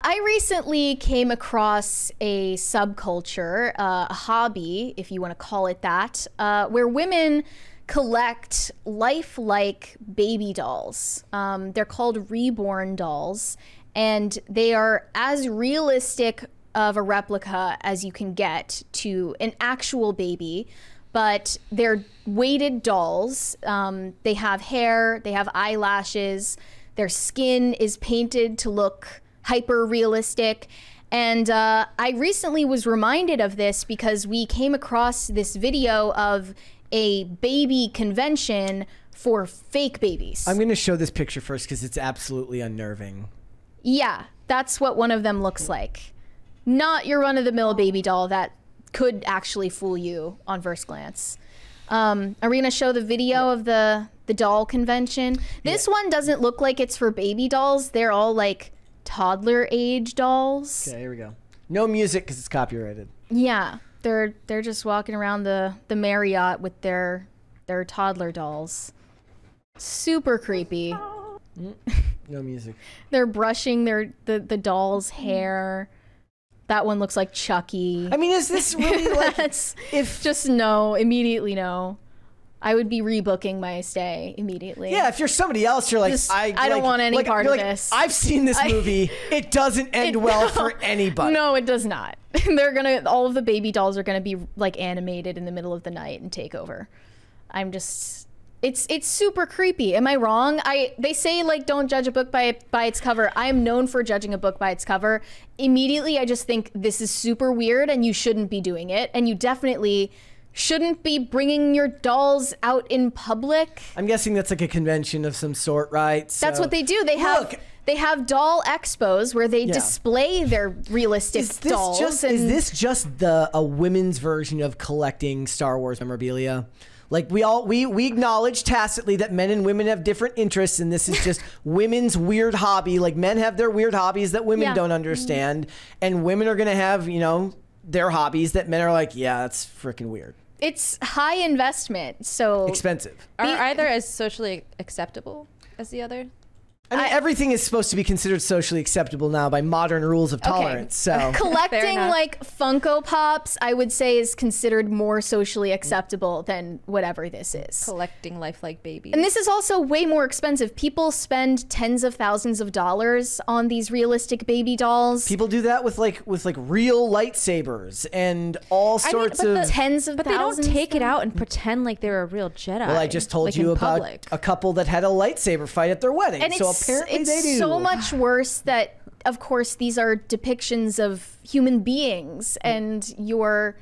I recently came across a subculture, a hobby, if you want to call it that, where women collect lifelike baby dolls. They're called reborn dolls, and they are as realistic of a replica as you can get to an actual baby, but they're weighted dolls. They have hair, they have eyelashes, their skin is painted to look hyper realistic. And I recently was reminded of this because we came across this video of a baby convention for fake babies. I'm going to show this picture first because it's absolutely unnerving. Yeah, that's what one of them looks like. Not your run-of-the-mill baby doll that could actually fool you on first glance. Are we going to show the video of the doll convention? This one doesn't look like it's for baby dolls. They're all like toddler age dolls. Okay, here we go. No music because it's copyrighted. Yeah, they're just walking around the Marriott with their toddler dolls. Super creepy. No music. They're brushing the doll's hair. That one looks like Chucky. I mean, is this really like if just no, immediately no. I would be rebooking my stay immediately. Yeah, if you're somebody else, you're like, I don't want any part of this. I've seen this movie. It doesn't end well for anybody. No, it does not. All of the baby dolls are gonna be like animated in the middle of the night and take over. It's super creepy. Am I wrong? They say like don't judge a book by its cover. I am known for judging a book by its cover. Immediately, I just think this is super weird and you shouldn't be doing it. And you definitely shouldn't be bringing your dolls out in public. I'm guessing that's like a convention of some sort, right? So, that's what they do. They have doll expos where they display their realistic dolls. Is this just a women's version of collecting Star Wars memorabilia? Like we acknowledge tacitly that men and women have different interests, and this is just women's weird hobby. Like men have their weird hobbies that women don't understand, and women are gonna have, you know, their hobbies that men are like, yeah, that's freaking weird. It's high investment, so expensive. Are either as socially acceptable as the other? I mean, everything is supposed to be considered socially acceptable now by modern rules of tolerance. So collecting like Funko Pops, I would say, is considered more socially acceptable than whatever this is. Collecting lifelike babies. And this is also way more expensive. People spend tens of thousands of dollars on these realistic baby dolls. People do that with like real lightsabers and all sorts of tens of thousands. But they don't take it out and pretend like they're a real Jedi. Well, I just told you about a couple that had a lightsaber fight at their wedding. And so apparently they do. It's so much worse that, of course, these are depictions of human beings and you're,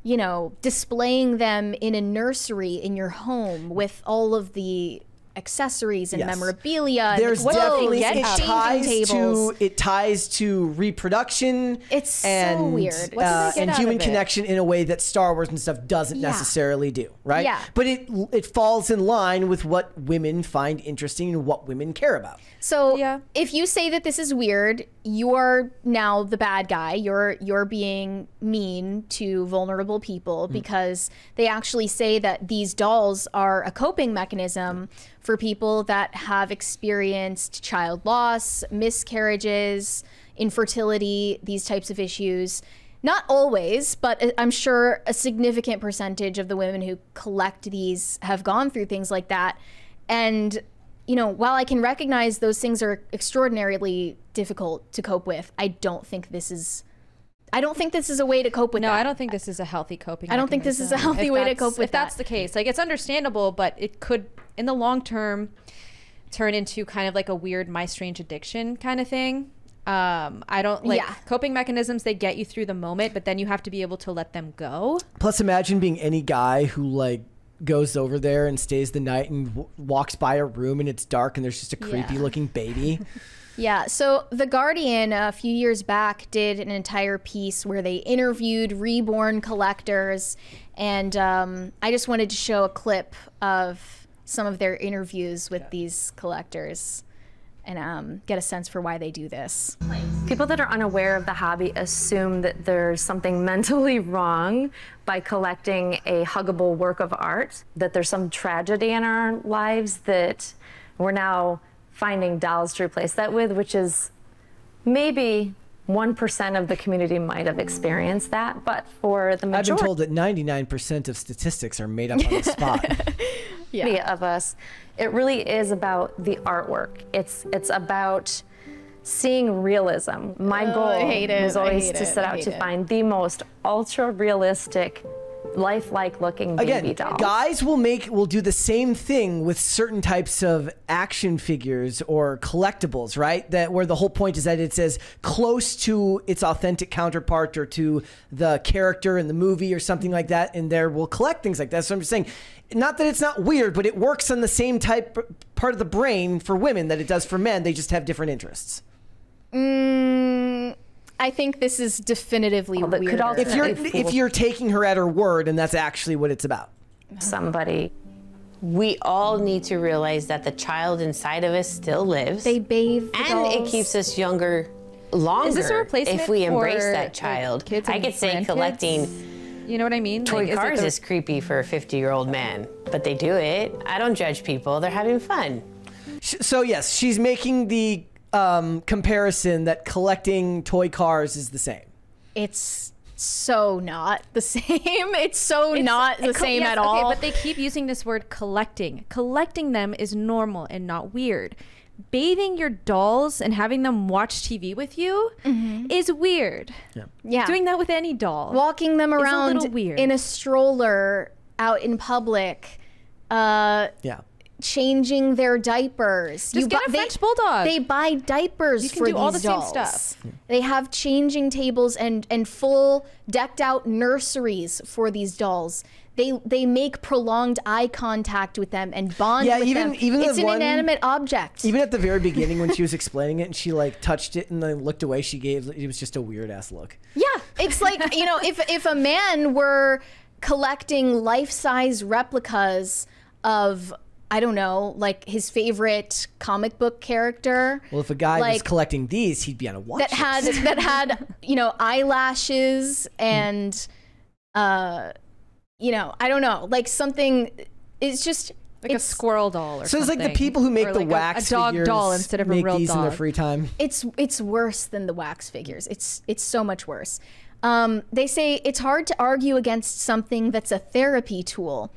you know, displaying them in a nursery in your home with all of the accessories and memorabilia. There's definitely it ties to reproduction. It's so weird. And human connection in a way that Star Wars and stuff doesn't necessarily do, right? Yeah. But it falls in line with what women find interesting and what women care about. So if you say that this is weird, you're now the bad guy. You're being mean to vulnerable people because they actually say that these dolls are a coping mechanism for people that have experienced child loss, miscarriages, infertility, these types of issues. Not always, but I'm sure a significant percentage of the women who collect these have gone through things like that. And you know, while I can recognize those things are extraordinarily difficult to cope with, I don't think this is a way to cope with that. No, I don't think this is a healthy coping I don't think this is a healthy way to cope with if that's the case. Like, it's understandable, but it could, in the long term, turn into kind of like a weird My Strange Addiction kind of thing. I don't like coping mechanisms. They get you through the moment, but then you have to be able to let them go. Plus, imagine being any guy who like goes over there and stays the night and walks by a room and it's dark and there's just a creepy looking baby. Yeah, so The Guardian a few years back did an entire piece where they interviewed reborn collectors, and I just wanted to show a clip of some of their interviews with these collectors and get a sense for why they do this. People that are unaware of the hobby assume that there's something mentally wrong by collecting a huggable work of art, that there's some tragedy in our lives that we're now finding dolls to replace that with, which is maybe 1% of the community might have experienced that, but for the majority I've been told that 99% of statistics are made up on the spot. of us, it really is about the artwork. It's about seeing realism. My goal was always to set out to find the most ultra realistic, lifelike looking baby doll. Guys will do the same thing with certain types of action figures or collectibles, right? That where the whole point is that it's as close to its authentic counterpart or to the character in the movie or something like that, and there will collect things like that. So I'm just saying, not that it's not weird, but it works on the same part of the brain for women that it does for men. They just have different interests. I think this is definitively weird. If you're taking her at her word, and that's actually what it's about. Somebody. We all need to realize that the child inside of us still lives. They bathe the and dolls. It keeps us younger longer. Is this a replacement if we embrace for, that child? Kids I could say grandkids? collecting You know what I mean? toy cars is creepy for a 50-year-old man, but they do it. I don't judge people. They're having fun. So yes, she's making the comparison that collecting toy cars is the same. It's so not the same. It's not the same at all. Okay, but they keep using this word collecting. Collecting them is normal and not weird. Bathing your dolls and having them watch TV with you is weird. Yeah. Doing that with any doll. Walking them around a little weird. in a stroller out in public. Changing their diapers. Just get a French bulldog. They buy diapers You can for do these all the same dolls. stuff. They have changing tables and full decked out nurseries for these dolls. They make prolonged eye contact with them and bond with them. It's an inanimate object. Even at the very beginning when she was explaining it and she like touched it and then looked away, it was just a weird ass look. Yeah, it's like, if a man were collecting life-size replicas of, I don't know, like his favorite comic book character. Well, if a guy was collecting these, he'd be on a watch list. that had eyelashes and I don't know, like something. It's just like a squirrel doll or so something. It's like the people who make the wax a dog figures doll instead of a make real these dog in their free time. It's worse than the wax figures. It's so much worse. They say it's hard to argue against something that's a therapy tool.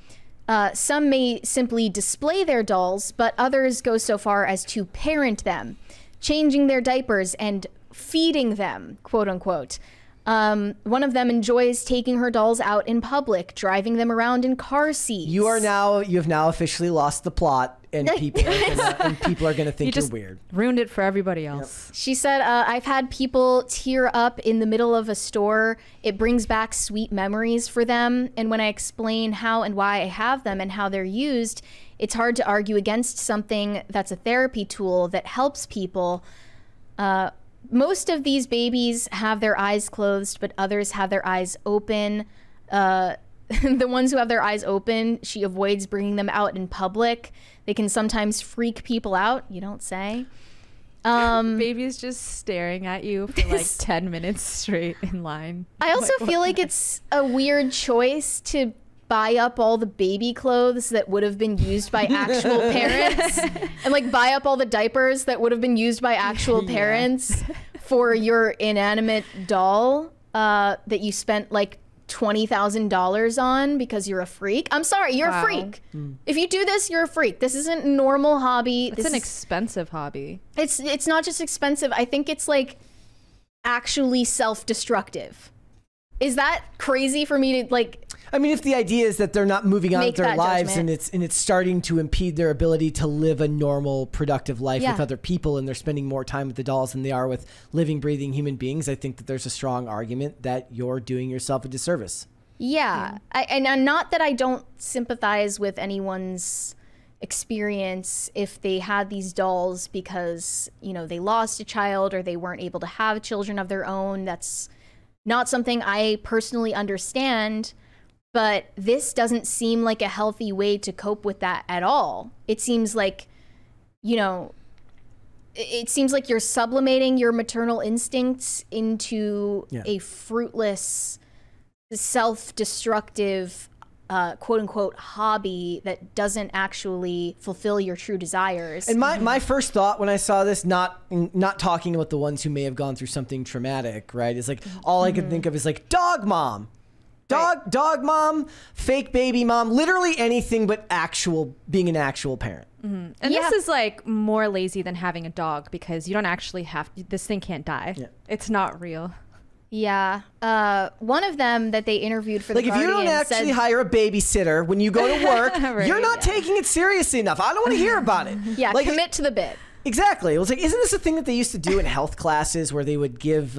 Some may simply display their dolls, but others go so far as to parent them, changing their diapers and feeding them, quote unquote. One of them enjoys taking her dolls out in public, driving them around in car seats. You have now officially lost the plot, and people are gonna think you're weird. Ruined it for everybody else. Yep. She said, I've had people tear up in the middle of a store. It brings back sweet memories for them. And when I explain how and why I have them and how they're used, it's hard to argue against something that's a therapy tool that helps people. Most of these babies have their eyes closed, but others have their eyes open. The ones who have their eyes open, she avoids bringing them out in public. They can sometimes freak people out. You don't say. Baby's just staring at you for like 10 minutes straight in line. I also feel like it's a weird choice to buy up all the baby clothes that would have been used by actual parents and like buy up all the diapers that would have been used by actual parents for your inanimate doll that you spent like $20,000 on because you're a freak. I'm sorry, you're a freak. If you do this, you're a freak. This isn't a normal hobby. It's an expensive hobby. It's not just expensive. I think it's like actually self-destructive. Is that crazy for me to like? I mean, if the idea is that they're not moving on with their lives and it's starting to impede their ability to live a normal, productive life with other people, and they're spending more time with the dolls than they are with living, breathing human beings, I think that there's a strong argument that you're doing yourself a disservice. Yeah, and not that I don't sympathize with anyone's experience if they had these dolls because, they lost a child or they weren't able to have children of their own. That's not something I personally understand. But this doesn't seem like a healthy way to cope with that at all. It seems like, it seems like you're sublimating your maternal instincts into a fruitless, self-destructive quote unquote hobby that doesn't actually fulfill your true desires. And my first thought when I saw this, not talking about the ones who may have gone through something traumatic, right? Is like all I could think of is like dog mom. Dog mom, fake baby mom, literally anything but being an actual parent. And this is like more lazy than having a dog because you don't actually this thing can't die. Yeah. It's not real. Yeah. One of them that they interviewed for The Guardian, if you don't actually hire a babysitter when you go to work, right, you're not taking it seriously enough. I don't want to hear about it. Yeah, like, commit to the bit. Exactly. It was like, isn't this a thing that they used to do in health classes where they would give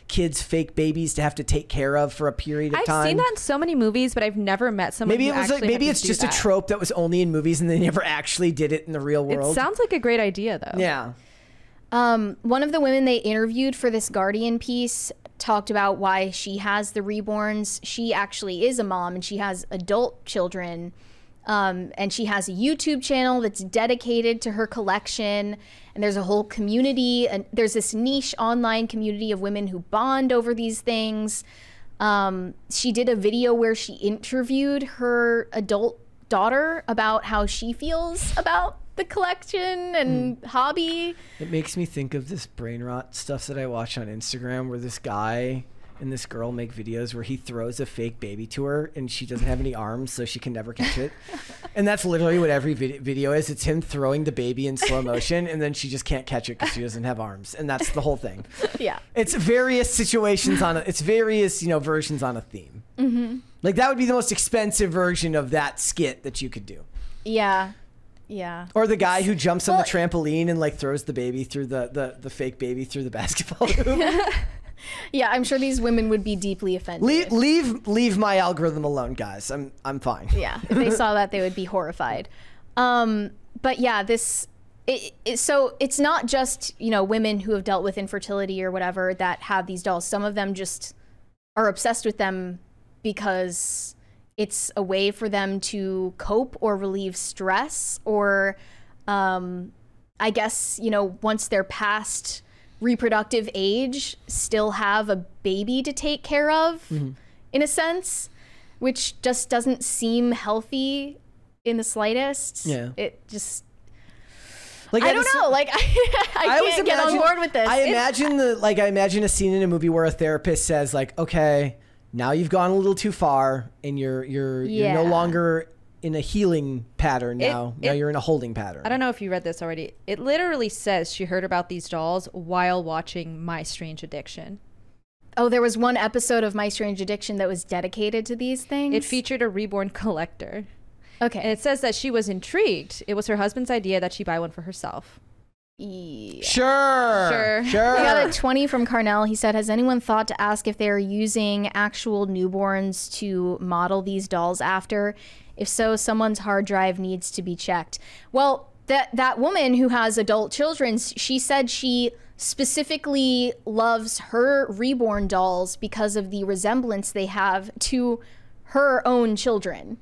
kids fake babies to have to take care of for a period of time? I've seen that in so many movies, but I've never met someone who actually maybe it's just a trope that was only in movies and they never actually did it in the real world. It sounds like a great idea, though. Yeah. One of the women they interviewed for this Guardian piece talked about why she has the reborns. She actually is a mom and she has adult children. And she has a YouTube channel that's dedicated to her collection. And there's a whole community, and there's this niche online community of women who bond over these things. She did a video where she interviewed her adult daughter about how she feels about the collection and hobby. It makes me think of this brain rot stuff that I watch on Instagram where this guy and this girl make videos where he throws a fake baby to her and she doesn't have any arms, so she can never catch it. And that's literally what every video is. It's him throwing the baby in slow motion and then she just can't catch it because she doesn't have arms. And that's the whole thing. Yeah. It's various situations it's various, versions on a theme. Mm-hmm. Like that would be the most expensive version of that skit that you could do. Yeah. Yeah. Or the guy who jumps on the trampoline and like throws the baby through the fake baby through the basketball hoop. Yeah, I'm sure these women would be deeply offended. Leave my algorithm alone, guys. I'm fine. Yeah, if they saw that, they would be horrified. But yeah, so it's not just women who have dealt with infertility or whatever that have these dolls. Some of them just are obsessed with them because it's a way for them to cope or relieve stress, or I guess once they're past reproductive age, still have a baby to take care of, in a sense, which just doesn't seem healthy in the slightest. Yeah. It just, like, I don't know. Like, I can't get on board with this. I imagine a scene in a movie where a therapist says like, okay, now you've gone a little too far and you're no longer in a healing pattern now. Now you're in a holding pattern. I don't know if you read this already. It literally says she heard about these dolls while watching My Strange Addiction. Oh, there was one episode of My Strange Addiction that was dedicated to these things? It featured a reborn collector. Okay. And it says that she was intrigued. It was her husband's idea that she buy one for herself. Yeah. Sure. We got a 20 from Carnell. He said, has anyone thought to ask if they are using actual newborns to model these dolls after? If so, someone's hard drive needs to be checked. Well, that woman who has adult children, she said she specifically loves her reborn dolls because of the resemblance they have to her own children.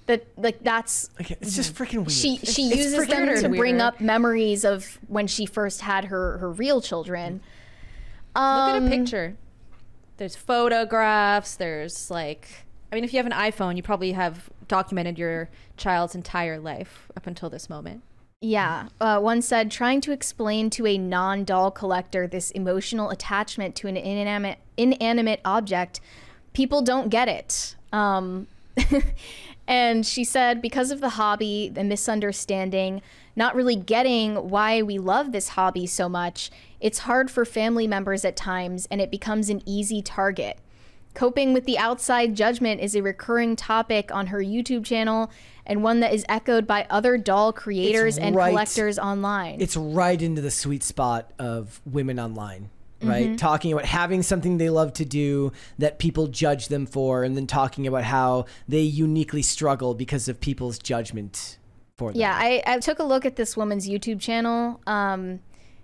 That's it's just freaking weird. She uses them to bring up memories of when she first had her real children. Look at a picture. There's photographs. There's if you have an iPhone, you probably have documented your child's entire life up until this moment. Yeah. One said, trying to explain to a non-doll collector this emotional attachment to an inanimate object, people don't get it. And she said, because of the hobby, the misunderstanding, not really getting why we love this hobby so much, it's hard for family members at times, and it becomes an easy target. Coping with the outside judgment is a recurring topic on her YouTube channel, and one that is echoed by other doll creators and collectors online. It's right into the sweet spot of women online. Right? Talking about having something they love to do that people judge them for, and then talking about how they uniquely struggle because of people's judgment for them. Yeah, I took a look at this woman's YouTube channel.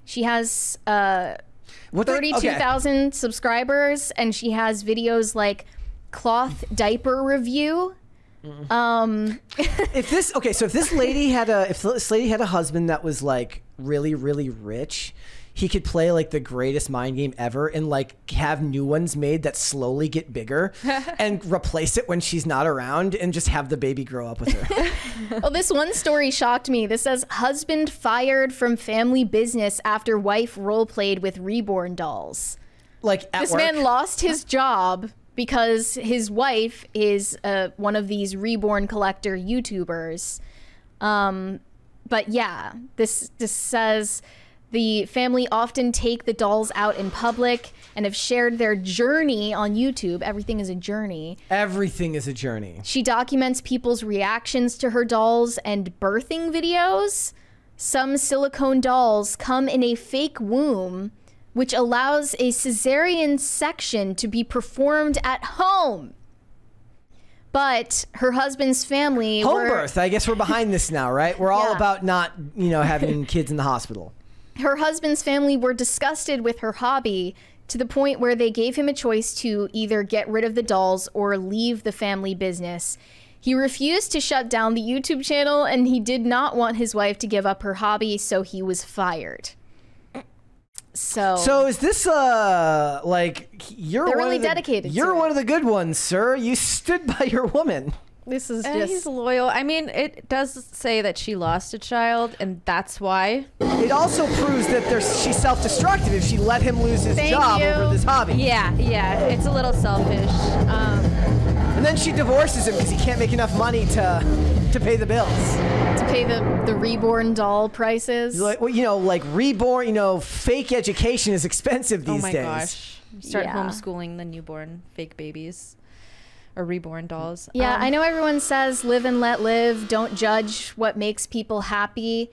She has 32,000 subscribers, and she has videos like cloth diaper review. If this lady had a husband that was like really, really rich, he could play like the greatest mind game ever and like have new ones made that slowly get bigger and replace it when she's not around and just have the baby grow up with her. Well, this one story shocked me. This says husband fired from family business after wife role played with reborn dolls. Like at this work? man lost his job because his wife is one of these reborn collector YouTubers. But yeah, this says the family often take the dolls out in public and have shared their journey on YouTube. Everything is a journey. Everything is a journey. She documents people's reactions to her dolls and birthing videos. Some silicone dolls come in a fake womb, which allows a cesarean section to be performed at home. But her husband's family home birth. I guess we're behind this now, right? We're all about not, having kids in the hospital. Her husband's family were disgusted with her hobby to the point where they gave him a choice to either get rid of the dolls or leave the family business. He refused to shut down the YouTube channel, and he did not want his wife to give up her hobby, so he was fired. So is this like you're they're really dedicated? You're one of the good ones, sir. You stood by your woman. This is just he's loyal. I mean, it does say that she lost a child, and that's why. It also proves that she's self-destructive if she let him lose his job over this hobby. Yeah, it's a little selfish. And then she divorces him because he can't make enough money to pay the bills. To pay the reborn doll prices. Like, well, like reborn, fake education is expensive these days. Oh my gosh. Start homeschooling the newborn fake babies or reborn dolls. Yeah, I know everyone says live and let live. Don't judge what makes people happy.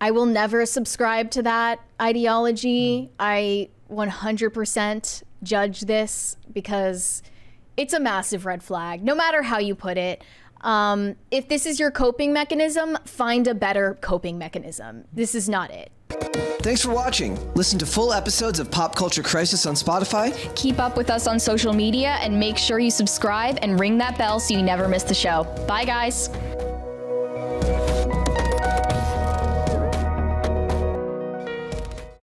I will never subscribe to that ideology. I 100% judge this because it's a massive red flag, no matter how you put it. If this is your coping mechanism, find a better coping mechanism. This is not it. Thanks for watching. Listen to full episodes of Pop Culture Crisis on Spotify. Keep up with us on social media and make sure you subscribe and ring that bell so you never miss the show. Bye, guys.